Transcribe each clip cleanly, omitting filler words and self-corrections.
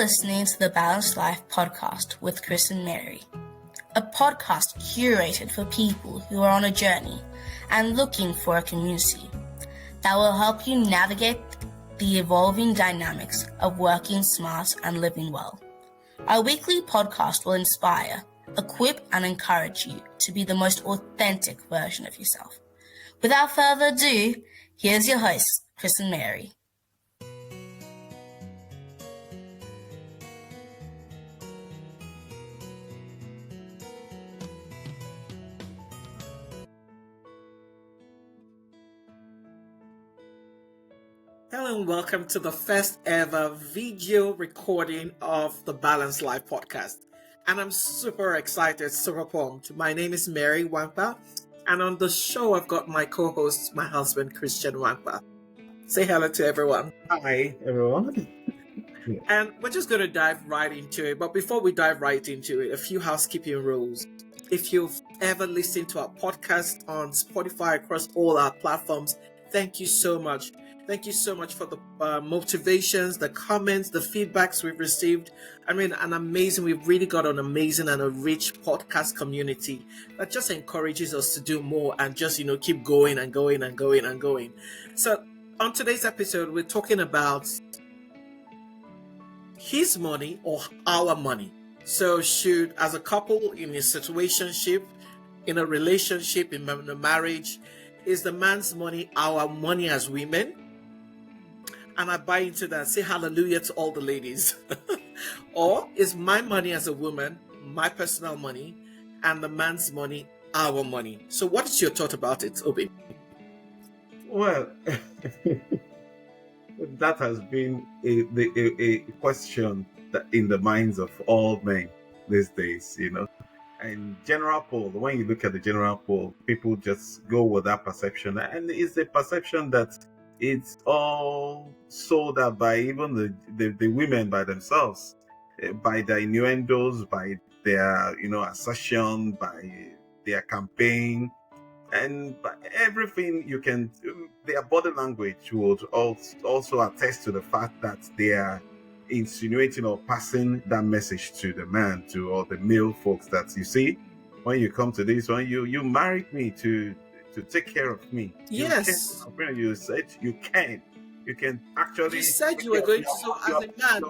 listening to the Balanced Life podcast with Chris and Mary, a podcast curated for people who are on a journey and looking for a community that will help you navigate the evolving dynamics of working smart and living well. Our weekly podcast will inspire, equip, and encourage you to be the most authentic version of yourself. Without further ado, here's your hosts, Chris and Mary. Hello and welcome to the first ever video recording of the Balanced Life podcast. And I'm super excited, super pumped. My name is Mary Wampa, and on the show I've got my co-host, my husband, Christian Wampa. Say hello to everyone. Hi, everyone. And we're just going to dive right into it. But before we dive right into it, a few housekeeping rules. If you've ever listened to our podcast on Spotify across all our platforms, thank you so much. Thank you so much for the motivations, the comments, the feedbacks we've received. I mean, we've really got an amazing and a rich podcast community that just encourages us to do more and just, keep going and going and going and going. So on today's episode, we're talking about his money or our money. So should, as a couple in a situationship, in a relationship, in a marriage, is the man's money our money as women? And I buy into that. Say hallelujah to all the ladies. Or is my money as a woman my personal money and the man's money our money? So what is your thought about it, Obi? Well, that has been a question that in the minds of all men these days, And general poll, when you look at the general poll, people just go with that perception. And it's a perception that it's all sold out by even the women by themselves, by their innuendos, by their assertion, by their campaign, and by everything you can. Their body language would also attest to the fact that they are insinuating or passing that message to the man, to all the male folks that you see. When you come to this one, you married me to take care of me. Yes. You said you can actually. You said you were going to. So as a man,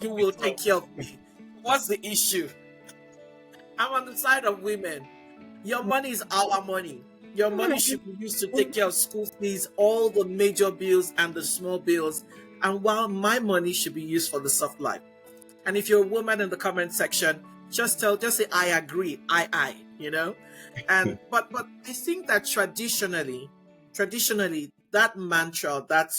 you will take care of me. What's the issue? I'm on the side of women. Your money is our money. Your money should be used to take care of school fees, all the major bills and the small bills. And while my money should be used for the soft life. And if you're a woman in the comment section, just say I agree, And but I think that traditionally that mantra, that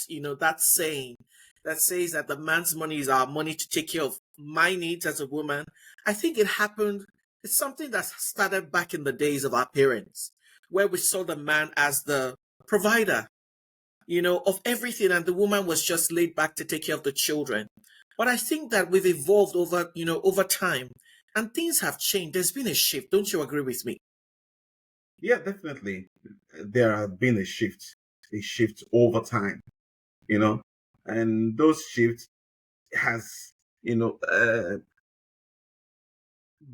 saying that says that the man's money is our money to take care of my needs as a woman, I think it's something that started back in the days of our parents, where we saw the man as the provider, of everything, and the woman was just laid back to take care of the children. But I think that we've evolved over time, and things have changed. There's been a shift. Don't you agree with me? Yeah, definitely. There has been a shift over time, and those shifts has,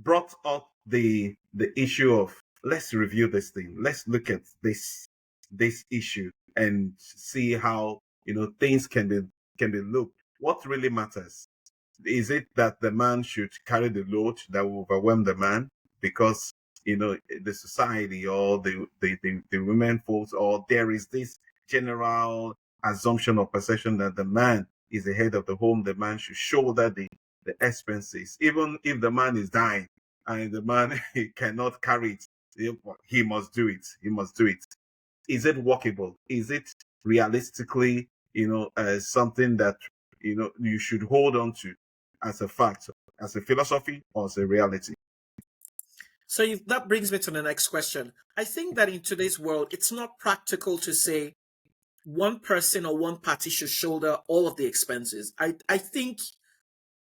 brought up the issue of, let's review this thing. Let's look at this issue and see how, things can be looked. What really matters? Is it that the man should carry the load that will overwhelm the man because, the society or the women folks, or there is this general assumption or perception that the man is the head of the home, the man should shoulder the expenses, even if the man is dying and the man cannot carry it, he must do it. Is it workable? Is it realistically, something that, you should hold on to as a fact, as a philosophy, or as a reality? So that brings me to the next question. I think that in today's world, it's not practical to say one person or one party should shoulder all of the expenses. I think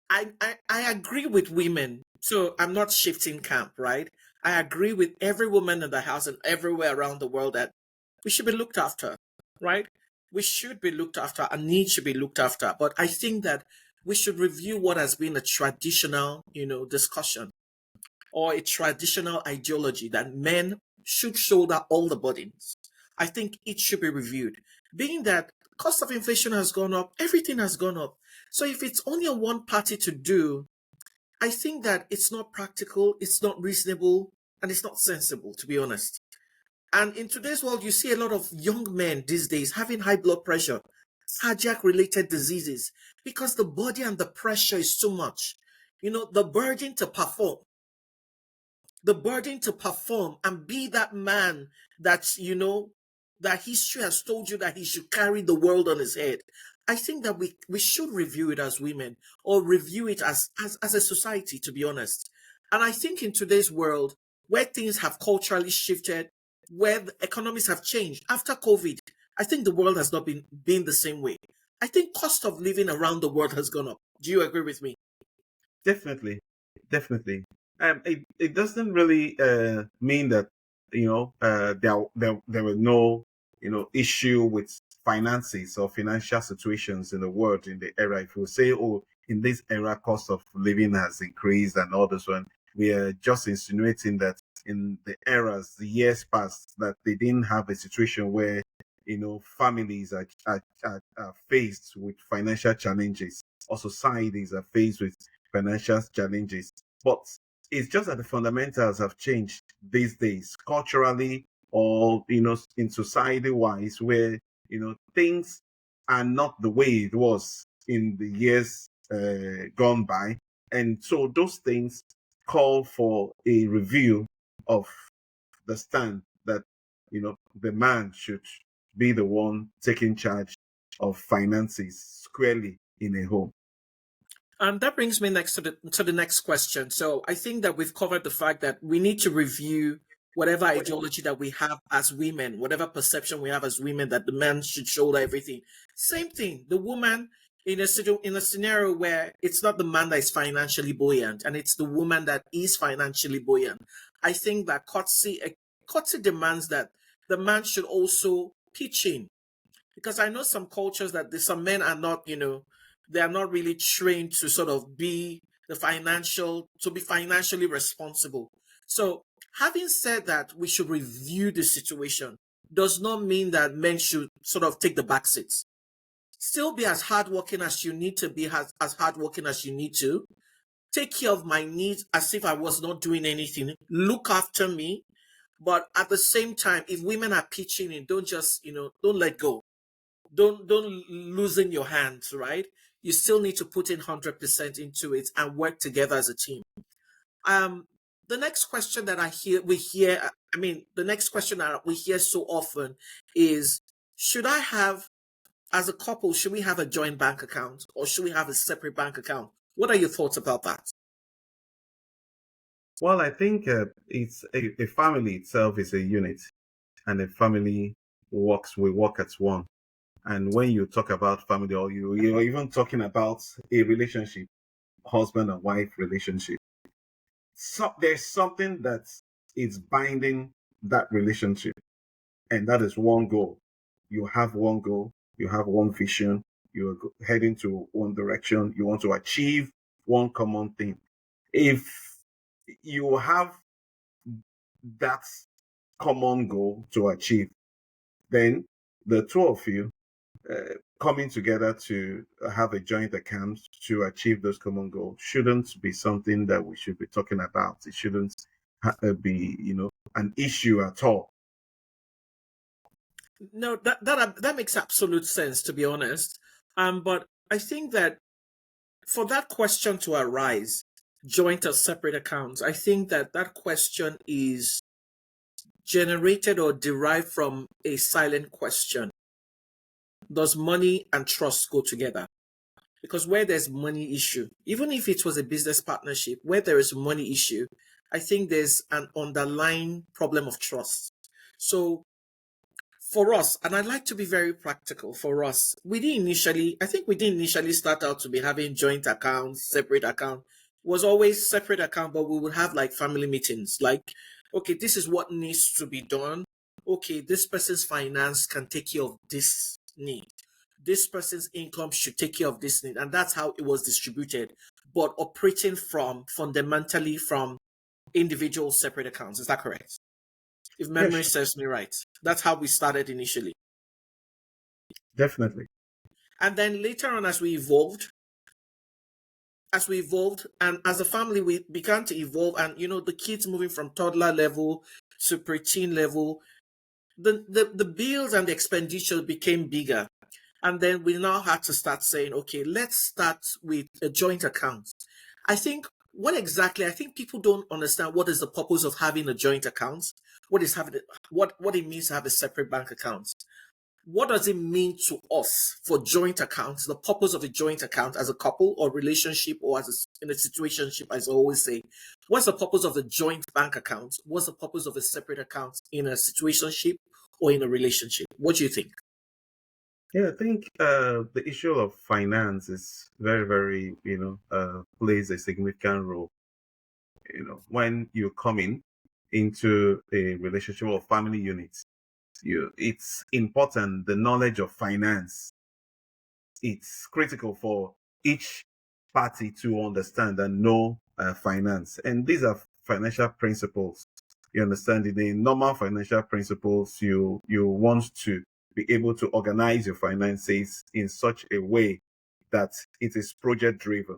I agree with women. So I'm not shifting camp, right? I agree with every woman in the house and everywhere around the world that we should be looked after, right? We should be looked after. Our needs should be looked after. But I think that we should review what has been a traditional, discussion or a traditional ideology that men should shoulder all the burdens. I think it should be reviewed. Being that cost of inflation has gone up, everything has gone up. So if it's only on one party to do, I think that it's not practical, it's not reasonable, and it's not sensible, to be honest. And in today's world, you see a lot of young men these days having high blood pressure, cardiac related diseases, because the body and the pressure is too much. The burden to perform, and be that man that history has told you that he should carry the world on his head. I think that we should review it as women, or review it as a society, to be honest. And I think in today's world, where things have culturally shifted, where the economies have changed after COVID, I think the world has not been the same way. I think cost of living around the world has gone up. Do you agree with me? Definitely, definitely. It doesn't really mean that there were no issue with finances or financial situations in the world in the era. If you say, oh, in this era, cost of living has increased and all this one, we are just insinuating that in the eras, the years past, that they didn't have a situation where families are faced with financial challenges, or societies are faced with financial challenges. But it's just that the fundamentals have changed these days, culturally, or in society wise, where things are not the way it was in the years gone by. And so those things call for a review of the stand that the man should be the one taking charge of finances squarely in a home. And that brings me next to the next question. So I think that we've covered the fact that we need to review whatever ideology that we have as women, whatever perception we have as women, that the man should shoulder everything. Same thing, the woman in a scenario where it's not the man that is financially buoyant, and it's the woman that is financially buoyant. I think that courtesy demands that the man should also pitch in, because I know some cultures that some men are not, they are not really trained to sort of be financially responsible. So having said that, we should review the situation does not mean that men should sort of take the back seats. Still be as hardworking as you need to be, as hardworking as you need to. Take care of my needs as if I was not doing anything. Look after me. But at the same time, if women are pitching in, don't just, don't let go. Don't loosen your hands, right? You still need to put in 100% into it and work together as a team. The next question that the next question that we hear so often is, as a couple, should we have a joint bank account, or should we have a separate bank account? What are your thoughts about that? Well, I think it's a family itself is a unit, and a family we work as one. And when you talk about family, or you're even talking about a relationship, husband and wife relationship, so there's something that is binding that relationship, and that is one goal. You have one goal, you have one vision, you're heading to one direction, you want to achieve one common thing. If you have that common goal to achieve, then the two of you coming together to have a joint account to achieve those common goals shouldn't be something that we should be talking about. It shouldn't be, an issue at all. No, that makes absolute sense, to be honest. But I think that for that question to arise, joint or separate accounts, I think that question is generated or derived from a silent question. Does money and trust go together? Because where there's money issue, even if it was a business partnership, where there is money issue, I think there's an underlying problem of trust. So for us, and I'd like to be very practical for us, we didn't initially start out to be having joint accounts, separate account. It was always separate account, but we would have like family meetings, like, okay, this is what needs to be done. Okay, this person's finance can take care of this need. this person's income should take care of this need, and that's how it was distributed, but operating fundamentally from individual separate accounts. Is that correct? If memory Yes, serves me right, that's how we started initially. definitely. And then later on, as we evolved, and as a family, we began to evolve, and the kids moving from toddler level to preteen level, the bills and the expenditure became bigger. And then we now had to start saying, okay, let's start with a joint account. I think I think people don't understand what is the purpose of having a joint account. What it means to have a separate bank account. What does it mean to us for joint accounts? The purpose of a joint account as a couple or relationship, or in a situationship, as I always say. What's the purpose of the joint bank account? What's the purpose of a separate account in a situationship or in a relationship? What do you think? Yeah, I think the issue of finance is very, very, plays a significant role. When you come into a relationship or family unit, it's important. The knowledge of finance, it's critical for each party to understand and know finance. And these are financial principles. You understand, in the normal financial principles, you want to be able to organize your finances in such a way that it is project driven,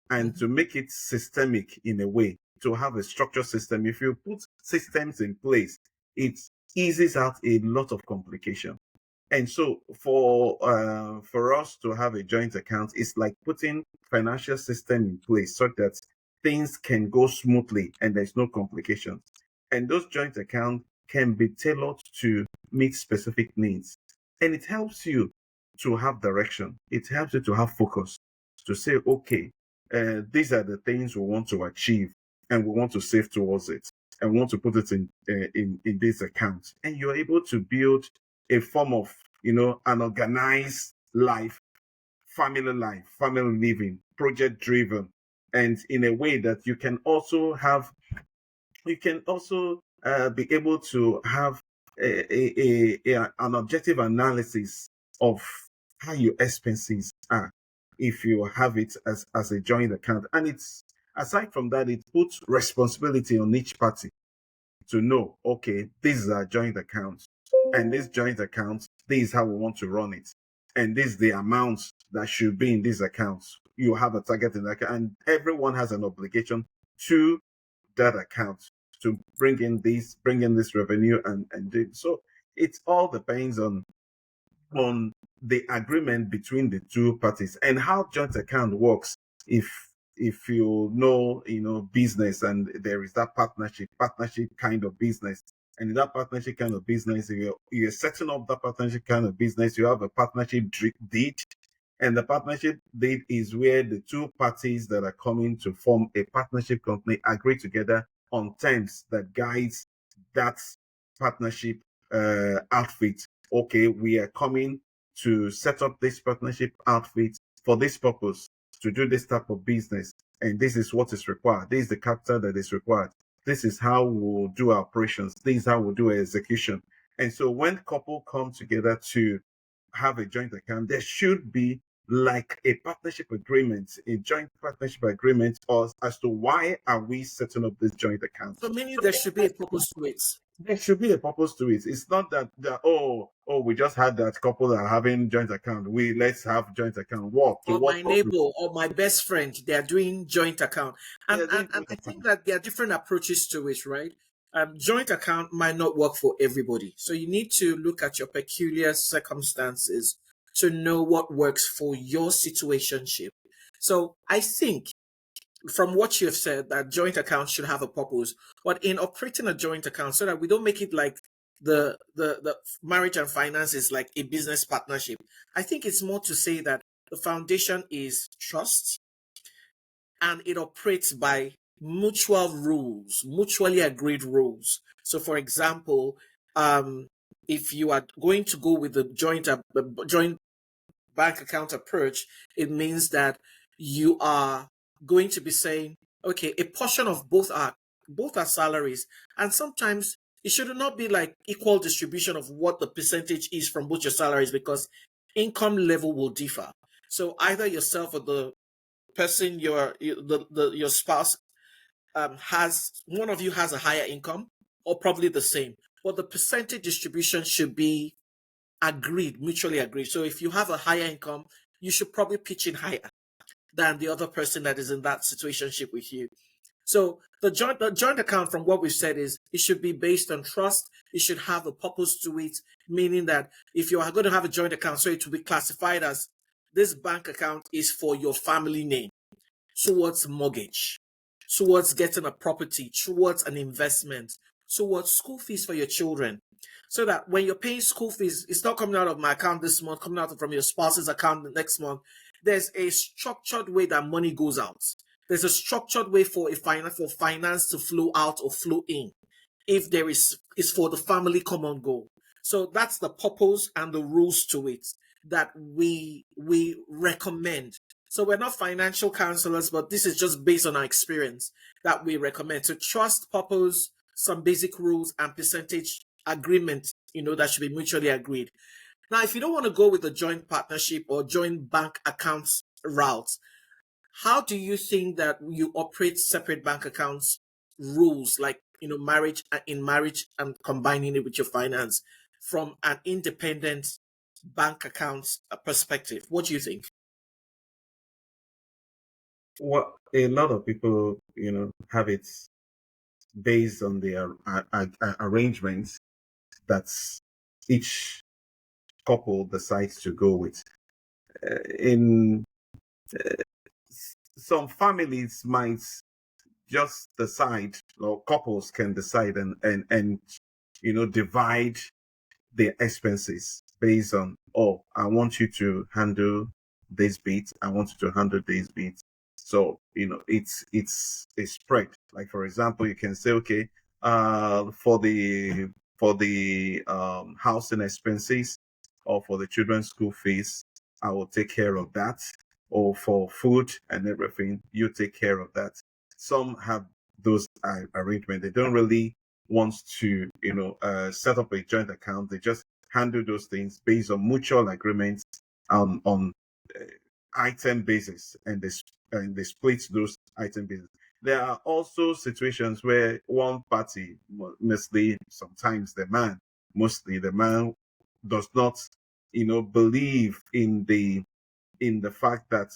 and to make it systemic in a way, to have a structured system. If you put systems in place, it eases out a lot of complication. And so for us to have a joint account, it's like putting financial system in place so that things can go smoothly and there's no complications. And those joint accounts can be tailored to meet specific needs. And it helps you to have direction. It helps you to have focus, to say, okay, these are the things we want to achieve, and we want to save towards it, and we want to put it in this account. And you're able to build a form of, an organized life, family living, project driven, and in a way that you can also be able to have an objective analysis of how your expenses are if you have it as a joint account. And it's aside from that, it puts responsibility on each party to know, okay, this is our joint account, and this joint account, this is how we want to run it, and this is the amount that should be in these accounts. You have a target in that account, and everyone has an obligation to that account to bring in this revenue and do so. It all depends on the agreement between the two parties and how joint account works. If business, and there is that partnership kind of business, and in that partnership kind of business, if you're setting up that partnership kind of business, you have a partnership deed. And the partnership deed is where the two parties that are coming to form a partnership company agree together on terms that guides that partnership outfit. Okay, we are coming to set up this partnership outfit for this purpose, to do this type of business, and this is what is required. This is the capital that is required. This is how we'll do our operations. This is how we'll do our execution. And so when couple come together to have a joint account, there should be like a partnership agreement, a joint partnership agreement, or as to why are we setting up this joint account. So meaning there should be a purpose to it. There should be a purpose to it. It's not that we just had that couple that are having joint account. Let's have joint account. What? To Or what my purpose? neighbor or my best friend, they are doing joint account. And, and I think that there are different approaches to it, right? Joint account might not work for everybody. So you need to look at your peculiar circumstances to know what works for your situationship. So I think from what you have said, that joint account should have a purpose, but in operating a joint account, so that we don't make it like the marriage and finance is like a business partnership. I think it's more to say that the foundation is trust, and it operates by mutual rules, mutually agreed rules. So, for example, if you are going to go with the joint bank account approach, it means that you are going to be saying, okay, a portion of both our salaries, and sometimes it should not be like equal distribution of what the percentage is from both your salaries, because income level will differ. So either yourself or the person your spouse has, one of you has a higher income or probably the same, but the percentage distribution should be agreed, mutually agreed. So if you have a higher income, you should probably pitch in higher than the other person that is in that situationship with you. So the joint account, from what we've said, is it should be based on trust. It should have a purpose to it, meaning that if you are going to have a joint account, so it will be classified as this bank account is for your family name, towards mortgage, towards getting a property, towards an investment, towards school fees for your children. So that when you're paying school fees, it's not coming out of my account this month, coming out from your spouse's account the next month. There's a structured way that money goes out. There's a structured way for finance to flow out or flow in. If there is for the family common goal. So that's the purpose and the rules to it that we recommend. So we're not financial counselors, but this is just based on our experience that we recommend. So trust, purpose, some basic rules, and percentage agreement, that should be mutually agreed. Now, if you don't want to go with the joint partnership or joint bank accounts route, how do you think that you operate separate bank accounts rules, like marriage and combining it with your finance from an independent bank accounts perspective? What do you think? Well, a lot of people, have it based on their arrangements that each couple decides to go with. In some families might just decide, or couples can decide and divide their expenses based on, oh, I want you to handle this bit, I want you to handle this bit. So it's a spread. Like, for example, you can say, okay, for the housing expenses or for the children's school fees, I will take care of that. Or for food and everything, you take care of that. Some have those arrangements. They don't really want to, set up a joint account. They just handle those things based on mutual agreements on item basis, and they split those item basis. There are also situations where one party, mostly the man does not, believe in the fact that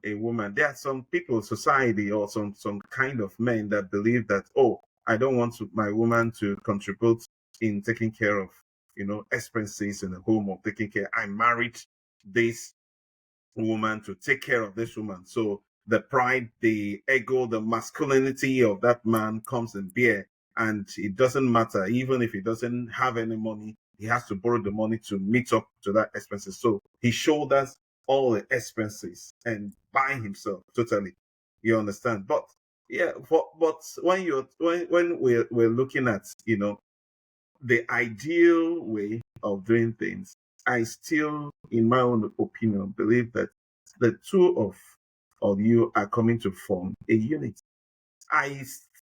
a woman, there are some people, society, or some kind of men that believe that, oh, I don't want my woman to contribute in taking care of expenses in the home, or taking care. I married this woman to take care of this woman, so the pride, the ego, the masculinity of that man comes in bear, and it doesn't matter. Even if he doesn't have any money, he has to borrow the money to meet up to that expenses, so he shoulders all the expenses and by himself totally. You understand? But yeah, but when we're looking at the ideal way of doing things, I still, in my own opinion, believe that the two of you are coming to form a unit. I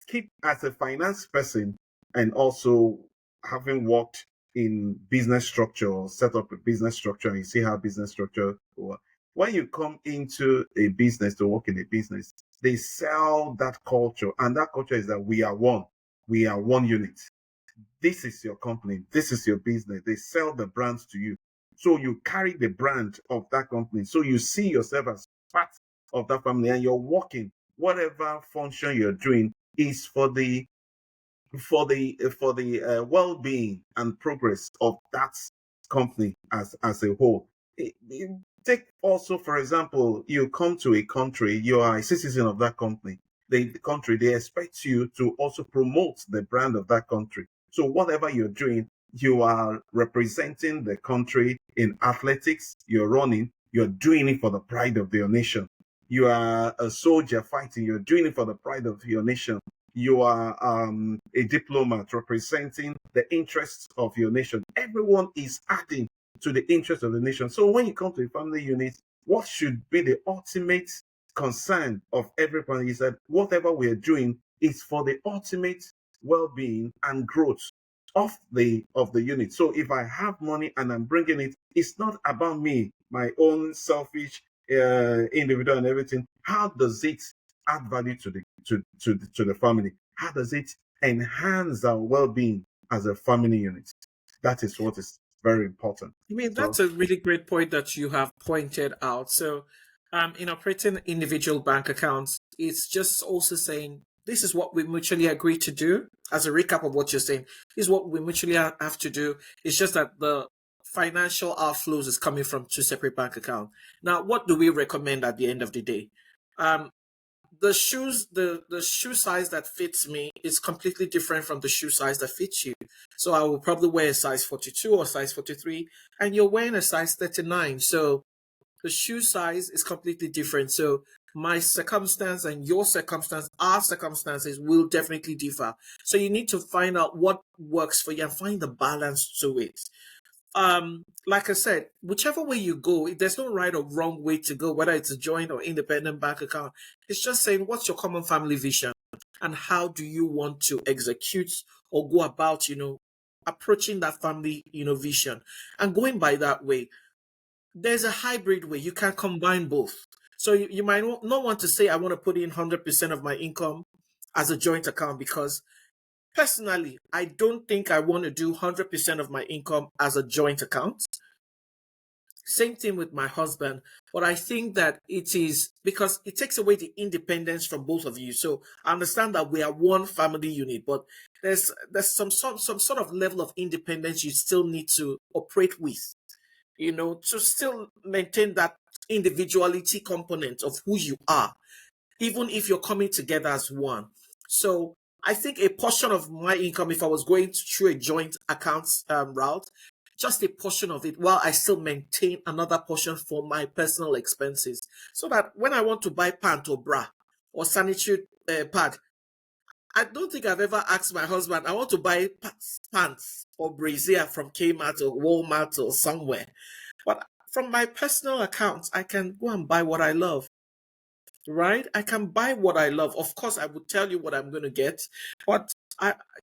keep, as a finance person, and also having worked in business structure, or set up a business structure, and you see how business structure works. When you come into a business to work in a business, they sell that culture, and that culture is that we are one. We are one unit. This is your company. This is your business. They sell the brands to you. So you carry the brand of that company. So you see yourself as part of that family, and you're working. Whatever function you're doing is for the well-being and progress of that company as a whole. Take also, for example, you come to a country, you are a citizen of that company. The country, they expect you to also promote the brand of that country. So whatever you're doing, you are representing the country in athletics, you're running, you're doing it for the pride of your nation. You are a soldier fighting, you're doing it for the pride of your nation. You are a diplomat representing the interests of your nation. Everyone is adding to the interest of the nation. So when you come to a family unit, what should be the ultimate concern of everybody is that whatever we are doing is for the ultimate well-being and growth of the unit. So if I have money and I'm bringing it, it's not about me, my own selfish individual and everything. How does it add value to the family? How does it enhance our well-being as a family unit? That is what is very important. I mean, So that's a really great point that you have pointed out. So, in operating individual bank accounts, it's just also saying this is what we mutually agree to do. As a recap of what you're saying, this is what we mutually have to do. It's just that the financial outflows is coming from two separate bank accounts. Now, what do we recommend at the end of the day? Um, the shoe size that fits me is completely different from the shoe size that fits you. So I will probably wear a size 42 or size 43, and you're wearing a size 39. So the shoe size is completely different. So my circumstance and your circumstance, our circumstances will definitely differ. So you need to find out what works for you and find the balance to it. Like I said, whichever way you go, there's no right or wrong way to go, whether it's a joint or independent bank account. It's just saying what's your common family vision and how do you want to execute or go about, approaching that family, vision, and going by that way. There's a hybrid way. You can combine both. So you might not want to say, I want to put in 100% of my income as a joint account because personally, I don't think I want to do 100% of my income as a joint account. Same thing with my husband. But I think that it is because it takes away the independence from both of you. So I understand that we are one family unit, but there's some sort of level of independence you still need to operate with, to still maintain that individuality component of who you are, even if you're coming together as one. So I think a portion of my income, if I was going through a joint account route, just a portion of it, while I still maintain another portion for my personal expenses, so that when I want to buy pant or bra or sanitary pad, I don't think I've ever asked my husband, I want to buy pants or brazier from Kmart or Walmart or somewhere. But from my personal account, I can go and buy what I love, right? I can buy what I love. Of course, I would tell you what I'm going to get. But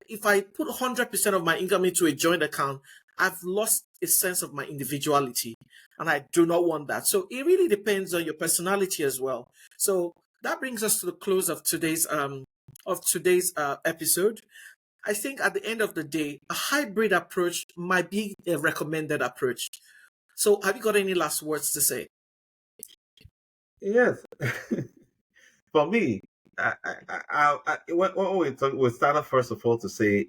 if I put 100% of my income into a joint account, I've lost a sense of my individuality. And I do not want that. So it really depends on your personality as well. So that brings us to the close of today's episode. I think at the end of the day, a hybrid approach might be a recommended approach. So have you got any last words to say? yes, for me, when we started first of all to say,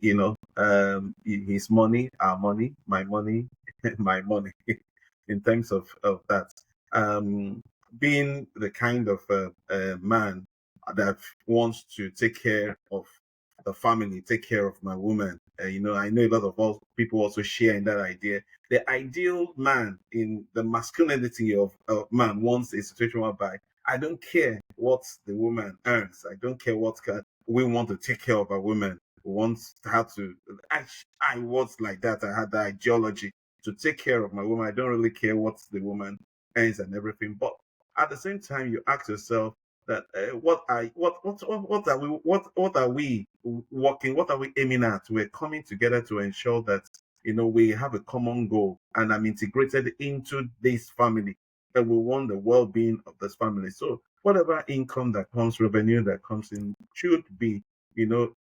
his money, our money, my money, my money, in terms of that, being the kind of man that wants to take care of the family, take care of my woman. I know a lot of people also share in that idea. The ideal man in the masculinity of man wants a situation whereby I don't care what the woman earns. I don't care what we want to take care of a woman. We want her to. I was like that. I had the ideology to take care of my woman. I don't really care what the woman earns and everything. But at the same time, you ask yourself that what are we working? What are we aiming at? We're coming together to ensure that we have a common goal, and I'm integrated into this family and we want the well-being of this family. So whatever income that comes, revenue that comes in should be,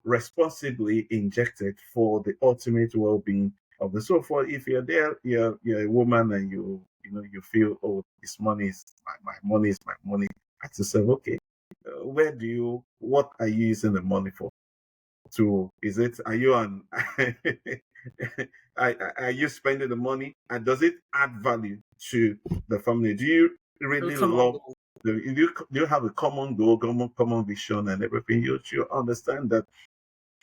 responsibly injected for the ultimate well-being of the so for if you're there, you're a woman and you feel, oh, this money is my money is my money. Ask yourself, okay, what are you using the money for? Are you on are you spending the money and does it add value to the family? Do you really love do you have a common goal, common vision and everything? You should understand that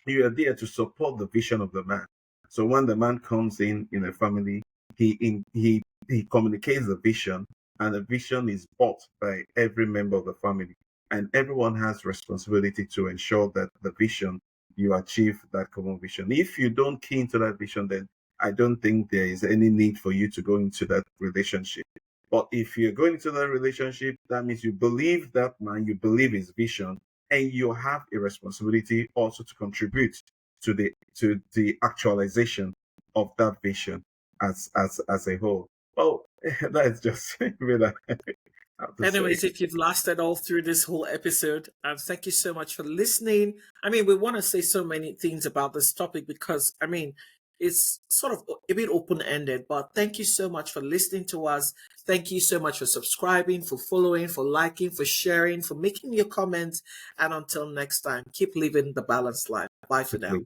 you are there to support the vision of the man. So when the man comes in a family, he communicates the vision, and the vision is bought by every member of the family, and everyone has responsibility to ensure that the vision you achieve that common vision. If you don't key into that vision, then I don't think there is any need for you to go into that relationship. But if you're going into that relationship, that means you believe that man, you believe his vision, and you have a responsibility also to contribute to the actualization of that vision as a whole. Well, That's just what I have to say. Anyways, if you've lasted all through this whole episode, thank you so much for listening. I mean, we want to say so many things about this topic because, I mean, it's sort of a bit open ended, but thank you so much for listening to us. Thank you so much for subscribing, for following, for liking, for sharing, for making your comments. And until next time, keep living the balanced life. Bye for now.